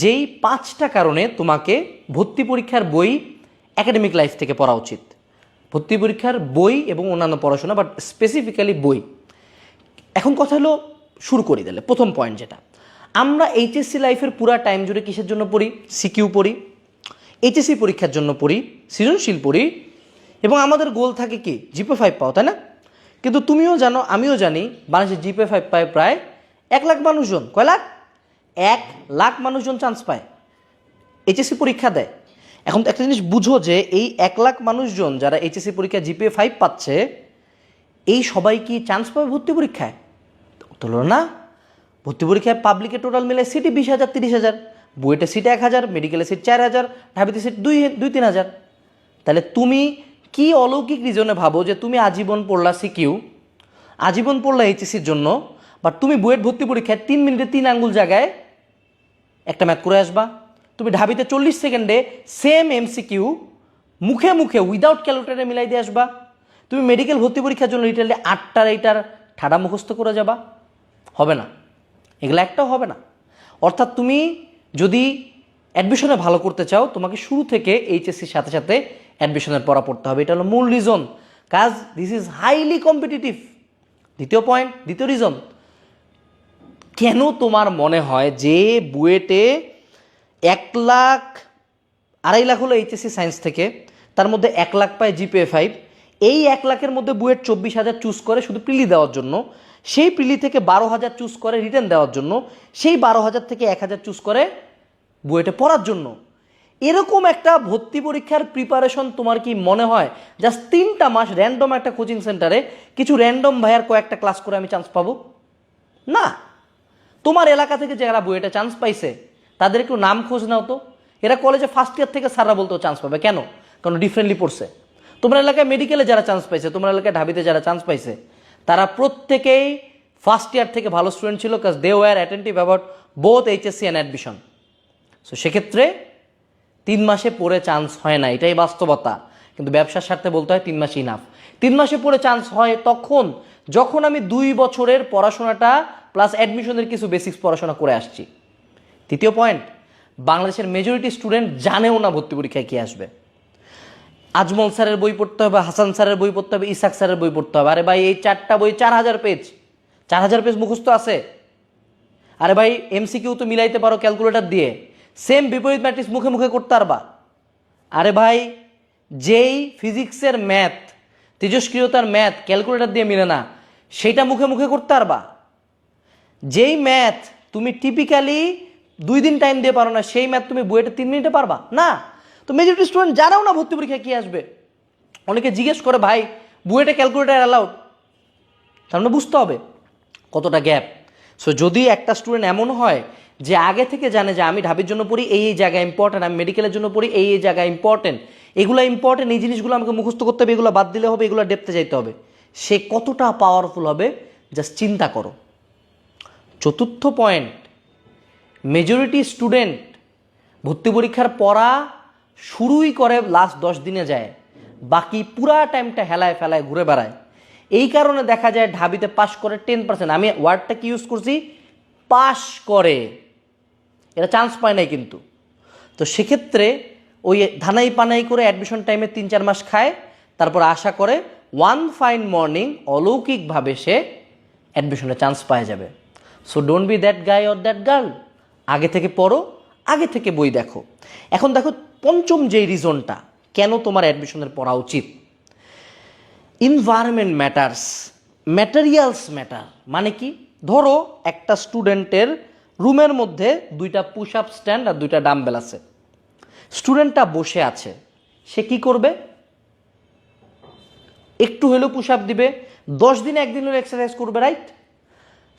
যেই 5টা কারণে তোমাকে ভর্তি পরীক্ষার বই একাডেমিক লাইফ থেকে পড়া উচিত। ভর্তি পরীক্ষার বই এবং অন্যান্য পড়াশোনা, বাট স্পেসিফিক্যালি বই। এখন কথা হলো, শুরু করি তাহলে। প্রথম পয়েন্ট যেটা, আমরা এইচএসসি লাইফের পুরা টাইম জুড়ে কিসের জন্য পড়ি? সিকিউ পড়ি, এইচএসসি পরীক্ষার জন্য পড়ি, সৃজনশীল পড়ি, এবং আমাদের গোল থাকে কি? জিপে 5 পাও, তাই না? কিন্তু তুমিও জানো, আমিও জানি, বাংলাদেশে জিপে 5 পায় প্রায় 1 লাখ মানুষজন। কয় লাখ? 1 লাখ মানুষজন চান্স পায়, এইচএসসি পরীক্ষা দেয়। এখন একটা জিনিস বুঝো যে এই 1 লাখ মানুষজন যারা এইচএসসি পরীক্ষায় জিপে 5 পাচ্ছে, এই সবাই কি চান্স পাবে ভর্তি পরীক্ষায়? তোলো না। ভর্তি পরীক্ষায় পাবলিকে টোটাল মিলে সিটি 20,000 30,000, বুয়েটে সিট 1,000, মেডিকেলে সিট 4,000, ঢাবিতে সিট 2-3,000। তাহলে তুমি কি অলৌকিক রিজনে ভাবো যে তুমি আজীবন পড়লা সিকিউ, আজীবন পড়লা এইচএসসির জন্য, বাট তুমি বুয়েট ভর্তি পরীক্ষায় 3 মিনিটে 3 আঙ্গুল জায়গায় একটা ম্যাথ করে আসবা? তুমি ঢাবিতে 40 সেকেন্ডে সেম এমসিকিউ মুখে মুখে উইদাউট ক্যালকুলেটারে মিলাই দিয়ে আসবা? তুমি মেডিকেল ভর্তি পরীক্ষার জন্য রিটেলে 8টার এইটার ঠাডা মুখস্থ করে যাবা? হবে না, এগুলো একটাও হবে না। অর্থাৎ তুমি যদি অ্যাডমিশনে ভালো করতে চাও, তোমাকে শুরু থেকে এইচএসসির সাথে সাথে অ্যাডমিশনের পড়া পড়তে হবে। এটা হলো মূল রিজন, কাজ দিস ইজ হাইলি কম্পিটিটিভ। দ্বিতীয় পয়েন্ট, দ্বিতীয় রিজন, কেন তোমার মনে হয় যে বুয়েটে 1 লাখ 2.5 লাখ হলো এইচএসসি সায়েন্স থেকে, তার মধ্যে 1 লাখ পায় জিপিএ 5, এই 1 লাখের মধ্যে বুয়েট 24,000 চুজ করে শুধু প্রিলি দেওয়ার জন্য, সেই প্রিলি থেকে 12,000 চুজ করে রিটেন দেওয়ার জন্য, সেই 12,000 থেকে 1,000 চুজ করে বুয়েটে পড়ার জন্য? এরকম একটা ভর্তি পরীক্ষার প্রিপারেশন তোমার কি মনে হয় জাস্ট 3টা মাস র্যান্ডম একটা কোচিং সেন্টারে কিছু র্যান্ডম ভাইয়ার কয়েকটা ক্লাস করে আমি চান্স পাবো? না। তোমার এলাকা থেকে যারা বুয়েটে চান্স পাইছে তাদের একটু নাম খোঁজ নাও তো। এরা কলেজে ফার্স্ট ইয়ার থেকে স্যাররা বলতো চান্স পাবে, কেন? কারণ ডিফারেন্টলি পড়ছে। তোমার এলাকায় মেডিকেলে যারা চান্স পাইছে, তোমার এলাকায় ঢাবিতে যারা চান্স পাইছে, তারা প্রত্যেকেই ফার্স্ট ইয়ার থেকে ভালো স্টুডেন্ট ছিল, cause they were attentive about both HSC and admission. So সেক্ষেত্রে 3 মাসে পড়ে চান্স হয় না, এটাই বাস্তবতা। কিন্তু ব্যবসার স্বার্থে বলতে হয় 3 মাস ইনাফ। 3 মাসে পড়ে চান্স হয় তখন যখন আমি 2 বছরের পড়াশোনাটা প্লাস অ্যাডমিশনের কিছু বেসিক্স পড়াশোনা করে আসছি। তৃতীয় পয়েন্ট, বাংলাদেশের মেজরিটি স্টুডেন্ট জানেও না ভর্তি পরীক্ষায় কী আসবে। আজমল স্যারের বই পড়তে হবে, হাসান স্যারের বই পড়তে হবে, ইসাক স্যারের বই পড়তে হবে। আরে ভাই, এই 4টা বই 4,000 পেজ, 4,000 পেজ মুখস্থ আছে। আরে ভাই, এমসিকিউ তো মিলাইতে পারো ক্যালকুলেটর দিয়ে, সেম বিপরীত ম্যাট্রিক্স মুখে মুখে করতে পারবা। আরে ভাই, যেই ফিজিক্সের ম্যাথ, তেজস্ক্রিয়তার ম্যাথ ক্যালকুলেটর দিয়ে মিলে না, সেটা মুখে মুখে করতে পারবা। যেই ম্যাথ তুমি টিপিক্যালি 2 দিন টাইম দিয়ে পারো না, সেই ম্যাথ তুমি বুয়েটে 3 মিনিটে পারবা না। তো মেজরিটি স্টুডেন্ট জানাও না ভর্তি পরীক্ষায় কী আসবে। অনেকে জিজ্ঞেস করে, ভাই বুয়েটে ক্যালকুলেটর অ্যালাউড? তার মানে বুঝতে হবে কতটা গ্যাপ। সো যদি একটা স্টুডেন্ট এমন হয় যে আগে থেকে জানে যে আমি ঢাবির জন্য পড়ি, এই জায়গায় ইম্পর্টেন্ট, আমি মেডিকেলের জন্য পড়ি, এই জায়গায় ইম্পর্টেন্ট, এগুলো ইম্পর্টেন্ট, এই জিনিসগুলো আমাকে মুখস্থ করতে হবে, এগুলো বাদ দিলে হবে, এগুলো ডেপতে যাইতে হবে, সে কতটা পাওয়ারফুল হবে জাস্ট চিন্তা করো। চতুর্থ পয়েন্ট, মেজরিটি স্টুডেন্ট ভর্তি পরীক্ষার পড়া শুরুই করে লাস্ট 10 দিনে যায়, বাকি পুরা টাইমটা হেলায় ফেলায় ঘুরে বেড়ায়। এই কারণে দেখা যায় ঢাবিতে পাস করে 10%। আমি ওয়ার্ডটা কি ইউজ করছি? পাস করে, এরা চান্স পায় নাই কিন্তু। তো সেক্ষেত্রে ওই ধানাই পানাই করে অ্যাডমিশন টাইমে 3-4 মাস খায়, তারপর আশা করে ওয়ান ফাইন মর্নিং অলৌকিকভাবে সে অ্যাডমিশনে চান্স পাওয়া যাবে। So don't be that guy or that girl. আগে থেকে পড়ো, আগে থেকে বই দেখো। এখন দেখো পঞ্চম যেই রিজনটা কেন তোমার অ্যাডমিশনের পড়া উচিত, এনভায়রনমেন্ট ম্যাটার্স, ম্যাটেরিয়ালস ম্যাটার। মানে কি? ধরো একটা স্টুডেন্টের রুমের মধ্যে 2টা পুশ আপ স্ট্যান্ড আর 2টা ডাম্বেল আছে। স্টুডেন্টটা বসে আছে, সে কি করবে? একটু হলেও পুশ আপ দিবে, 10 দিনে 1 দিন হলেও এক্সারসাইজ করবে, রাইট?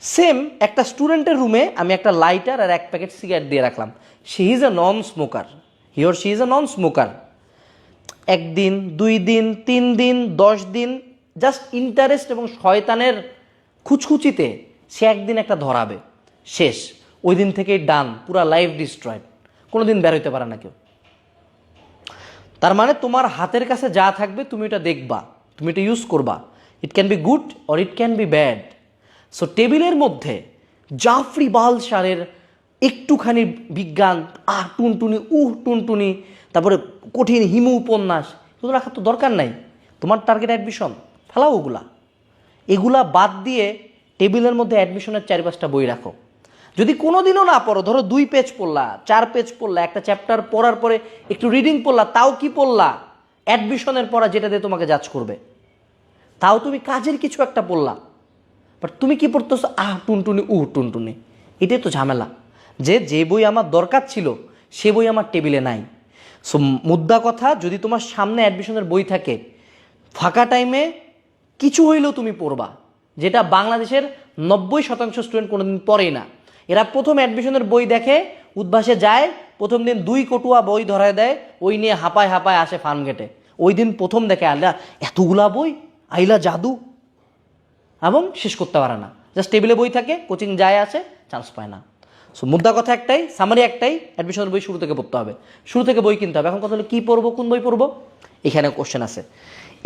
সেম একটা স্টুডেন্টের রুমে আমি একটা লাইটার আর 1 প্যাকেট সিগারেট দিয়ে রাখলাম, she is a non smoker, he or she is a non smoker. 1 দিন, 2 দিন, 3 দিন, 10 দিন, জাস্ট ইন্টারেস্ট এবং শয়তানের খুচখুচিতে সে একদিন একটা ধরাবে, শেষ। ওই দিন থেকেই ডান, পুরা লাইফ ডিস্ট্রয়েড, কোনো দিন বের হইতে পারে না কেউ। তার মানে তোমার হাতের কাছে যা থাকবে তুমি এটা দেখবা, তুমি এটা ইউজ করবা। It can be good or it can be bad. So টেবিলের মধ্যে জাফরি বাল সারের একটুখানি বিজ্ঞান টুনটুনি টুনটুনি, তারপরে কঠিন হিমু উপন্যাস, এগুলো রাখার তো দরকার নাই। তোমার টার্গেট অ্যাডমিশন, ফেলাও ওগুলা। এগুলা বাদ দিয়ে টেবিলের মধ্যে অ্যাডমিশনের 4-5টা বই রাখো। যদি কোনো দিনও না পড়ো, ধরো 2 পেজ পড়লা, 4 পেজ পড়লা, একটা চ্যাপ্টার পড়ার পরে একটু রিডিং পড়লা, তাও কি পড়লা? অ্যাডমিশনের পড়া যেটা দিয়ে তোমাকে জাজ করবে, তাও তুমি কাজের কিছু একটা পড়লা। বাট তুমি কি পড়তেছো টুনটুনি টুনটুনি। এটাই তো ঝামেলা, যে বই আমার দরকার ছিল সে বই আমার টেবিলে নাই। সো মুদ্রা কথা, যদি তোমার সামনে অ্যাডমিশনের বই থাকে, ফাঁকা টাইমে কিছু হইলেও তুমি পড়বা, যেটা বাংলাদেশের 90% স্টুডেন্ট কোনোদিন পড়েই না। এরা প্রথম অ্যাডমিশনের বই দেখে, উদ্ভাসে যায়, প্রথম দিন 2 কটুয়া বই ধরায় দেয়, ওই নিয়ে হাঁপায় হাঁপায় আসে ফার্মগেটে। ওই দিন প্রথম দেখে আইলা এতগুলা বই, আইলা জাদু, এবং শেষ করতে পারে না। জাস্ট টেবিলে বই থাকে, কোচিং যায় আসে, চান্স পায় না। সো মুদ্রা কথা একটাই, সামারি একটাই, অ্যাডমিশনের বই শুরু থেকে পড়তে হবে, শুরু থেকে বই কিনতে হবে। এখন কথা হলো কী পড়বো, কোন বই পড়বো, এখানে কোশ্চেন আছে।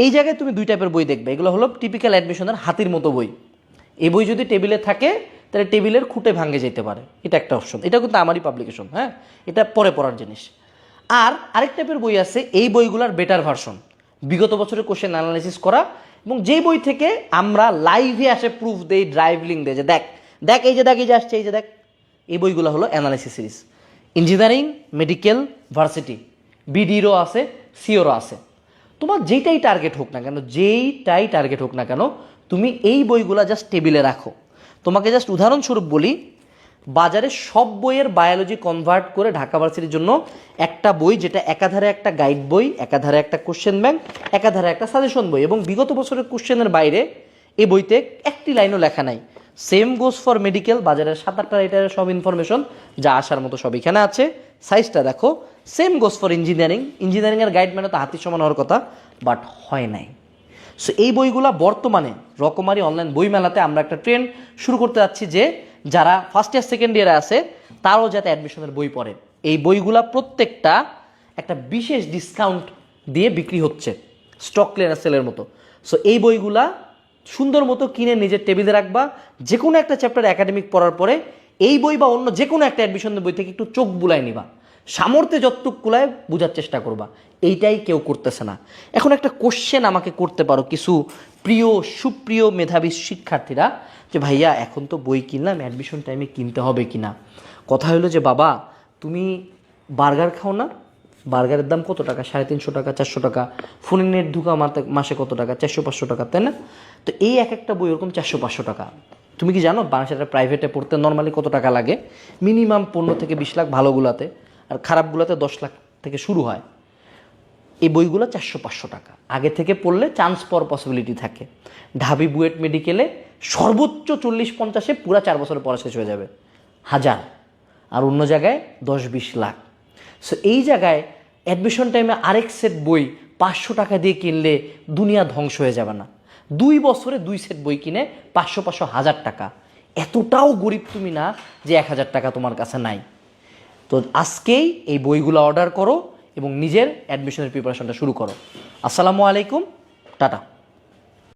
এই জায়গায় তুমি 2 টাইপের বই দেখবে। এগুলো হলো টিপিক্যাল অ্যাডমিশনের হাতির মতো বই। এই বই যদি টেবিলে থাকে তাহলে টেবিলের খুঁটে ভাঙে যেতে পারে, এটা একটা অপশন। এটা কিন্তু আমারই পাবলিকেশন, হ্যাঁ, এটা পরে পড়ার জিনিস। আর আরেক টাইপের বই আছে, এই বইগুলোর বেটার ভার্সন, বিগত বছরের কোশ্চেন অ্যানালাইসিস করা, এবং যেই বই থেকে আমরা লাইভে আসে প্রুফ দেই, ড্রাইভ লিঙ্ক দেয় যে দেখ দেখ এই যে দেখ এই যে আসছে এই যে দেখ। এই বইগুলো হলো analysis series. Engineering, medical, varsity, বিডিরও আছে, সিওরও আছে। তোমার যেইটাই টার্গেট হোক না কেন, যেইটাই টার্গেট হোক না কেন, তুমি এই বইগুলো জাস্ট টেবিলে রাখো। তোমাকে জাস্ট উদাহরণস্বরূপ বলি, বাজারে সব বইয়ের বায়োলজি কনভার্ট করে ঢাকা ভার্সিটির জন্য একটা বই, যেটা একাধারে একটা গাইড বই, একাধারে একটা কোশ্চেন ব্যাংক, একাধারে একটা সাজেশন বই, এবং বিগত বছরের কোশ্চেনের বাইরে এই বইতে একটি লাইনও লেখা নাই। সেম গোস ফর মেডিকেল, বাজারের 7-8টা রাইটারের সব ইনফরমেশন যা আসার মতো সব এখানে আছে, সাইজটা দেখো। সেম গোস ফর ইঞ্জিনিয়ারিং, ইঞ্জিনিয়ারিংয়ের গাইড মানে তো হাতির সমান হওয়ার কথা, বাট হয় নাই। সো এই বইগুলা বর্তমানে রকমারি অনলাইন বই মেলাতে আমরা একটা ট্রেন্ড শুরু করতে যাচ্ছি, যে যারা ফার্স্ট ইয়ার সেকেন্ড ইয়ারে আছে তারাও যাতে অ্যাডমিশনের বই পড়ে। এই বইগুলা প্রত্যেকটা একটা বিশেষ ডিসকাউন্ট দিয়ে বিক্রি হচ্ছে, স্টক ক্লিয়ারেন্স সেলের মতো। সো এই বইগুলা সুন্দর মতো কিনে নিজের টেবিলে রাখবা। যে কোনো একটা চ্যাপ্টার একাডেমিক পড়ার পরে এই বই বা অন্য যে কোনো একটা অ্যাডমিশনের বই থেকে একটু চোখ বুলাই নিবা, সামর্থ্যে যতটুক কুলায় বোঝার চেষ্টা করবা। এইটাই কেউ করতেছে না। এখন একটা কোশ্চেন আমাকে করতে পারো কিছু প্রিয় সুপ্রিয় মেধাবী শিক্ষার্থীরা, যে ভাইয়া এখন তো বই কিনলাম, অ্যাডমিশন টাইমে কিনতে হবে কি না। কথা হলো যে বাবা, তুমি বার্গার খাও না, বার্গারের দাম কত টাকা? 350 টাকা, 400 টাকা। ফোনের নেট ঢুকা মাসে কত টাকা? 400-500 টাকা, তাই না? তো এই এক একটা বই ওরকম 400-500 টাকা। তুমি কি জানো বাংলাদেশের প্রাইভেটে পড়তে নর্মালি কত টাকা লাগে? মিনিমাম 15 থেকে 20 লাখ ভালোগুলাতে, আর খারাপগুলোতে 10 লাখ থেকে শুরু হয়। এই বইগুলো 400-500 টাকা। আগে থেকে পড়লে চান্স পাওয়ার পসিবিলিটি থাকে। ঢাবি বুয়েট মেডিকেলে সর্বোচ্চ 40-50-এ পুরা 4 বছরের পড়া শেষ হয়ে যাবে, 1000। আর অন্য জায়গায় 10-20 লাখ। সো এই জায়গায় অ্যাডমিশন টাইমে আরেক সেট বই 500 টাকা দিয়ে কিনলে দুনিয়া ধ্বংস হয়ে যাবে না? 2 বছরে 2 সেট বই কিনে 500-500 1000 টাকা। এতটাও গরিব তুমি না যে 1000 টাকা তোমার কাছে নাই। তো আজকেই এই বইগুলো অর্ডার করো এবং নিজের অ্যাডমিশনের প্রিপারেশনটা শুরু করো। আসসালামু আলাইকুম, টাটা।